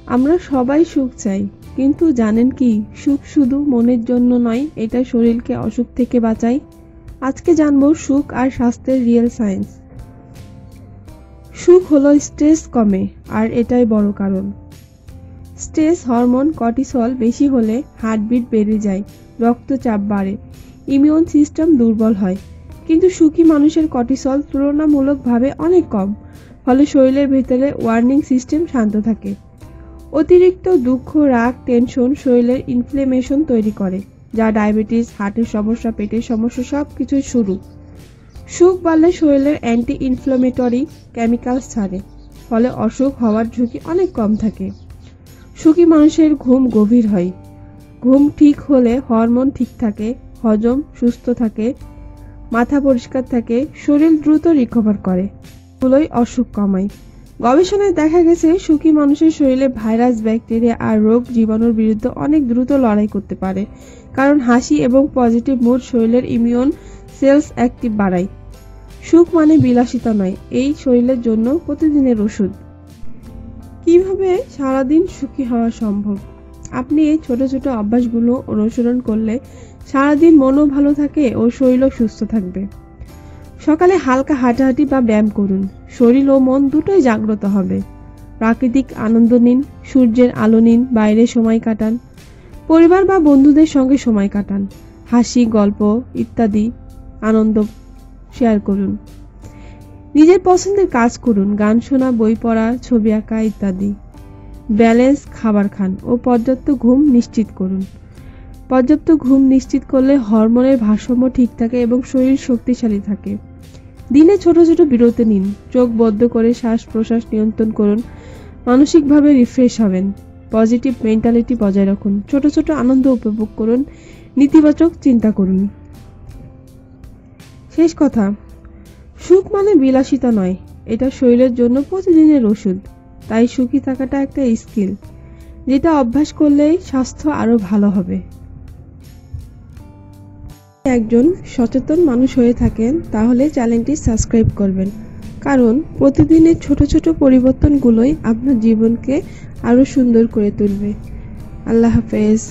আমরা সবাই সুখ চাই, কিন্তু জানেন কি সুখ শুধু মনের জন্য নয়, এটা শরীরকে অসুখ থেকে বাঁচায়। আজকে জানবো সুখ আর স্বাস্থ্যের রিয়েল সায়েন্স। সুখ হলো স্ট্রেস কমে, আর এটাই বড় কারণ। স্ট্রেস হরমোন কর্টিসল বেশি হলে হার্টবিট বেড়ে যায়, রক্তচাপ বাড়ে, ইমিউন সিস্টেম দুর্বল হয়। কিন্তু সুখী মানুষের কর্টিসল তুলনামূলকভাবে অনেক কম, ফলে শরীরের ভেতরে ওয়ার্নিং সিস্টেম শান্ত থাকে। অতিরিক্ত দুঃখ, রাগ, টেনশন শরীরের ইনফ্লেমেশন তৈরি করে, যা ডায়াবেটিস, হার্টের সমস্যা, পেটের সমস্যা সবকিছুর শুরু। সুখ বাড়লে শরীরের অ্যান্টি ইনফ্লামেটরি কেমিক্যালস ছাড়ে, ফলে অসুখ হওয়ার ঝুঁকি অনেক কম থাকে। সুখী মানুষের ঘুম গভীর হয়। ঘুম ঠিক হলে হরমোন ঠিক থাকে, হজম সুস্থ থাকে, মাথা পরিষ্কার থাকে, শরীর দ্রুত রিকভার করে, এগুলোই অসুখ কমায়। গবেষণায় দেখা গেছে সুখী মানুষের শরীরে ভাইরাস, ব্যাকটেরিয়া আর রোগ জীবাণুর বিরুদ্ধে অনেক দ্রুত লড়াই করতে পারে, কারণ হাসি এবং পজিটিভ মুড শরীরের ইমিউন সেলস অ্যাক্টিভ বাড়ায়। সুখ মানে বিলাসিতা নয়, এই শরীরের জন্য প্রতিদিনের ওষুধ। কিভাবে সারাদিন সুখী হওয়া সম্ভব? আপনি এই ছোট ছোট অভ্যাসগুলো অনুসরণ করলে সারাদিন মনও ভালো থাকে ও শরীরও সুস্থ থাকবে। সকালে হালকা হাঁটাহাঁটি বা ব্যায়াম করুন, শরীর ও মন দুটোই জাগ্রত হবে। প্রাকৃতিক আনন্দ নিন, সূর্যের আলো নিন, বাইরে সময় কাটান, পরিবার বা বন্ধুদের সঙ্গে সময় কাটান, হাসি, গল্প ইত্যাদি আনন্দ শেয়ার করুন। নিজের পছন্দের কাজ করুন, গান শোনা, বই পড়া, ছবি আঁকা ইত্যাদি। ব্যালেন্স খাবার খান ও পর্যাপ্ত ঘুম নিশ্চিত করুন। পর্যাপ্ত ঘুম নিশ্চিত করলে হরমোনের ভারসাম্য ঠিক থাকে এবং শরীর শক্তিশালী থাকে। দিনে ছোট ছোট বিরতি নিন, চোখ বন্ধ করে শ্বাস প্রশ্বাস নিয়ন্ত্রণ করুন, মানসিকভাবে রিফ্রেশ হবেন। পজিটিভ মেন্টালিটি বজায় রাখুন, ছোট ছোট আনন্দ উপভোগ করুন, নেতিবাচক চিন্তা করুন। শেষ কথা, সুখ মানে বিলাসিতা নয়, এটা শরীরের জন্য প্রতিদিনের ওষুধ। তাই সুখী থাকাটা একটা স্কিল, যেটা অভ্যাস করলেই স্বাস্থ্য আরো ভালো হবে। একজন সচেতন মানুষ হয়ে থাকেন তাহলে চ্যানেলটি সাবস্ক্রাইব করবেন, কারণ প্রতিদিনের ছোট ছোট পরিবর্তনগুলোই আপনার জীবনকে আরো সুন্দর করে তুলবে। আল্লাহ হাফেজ।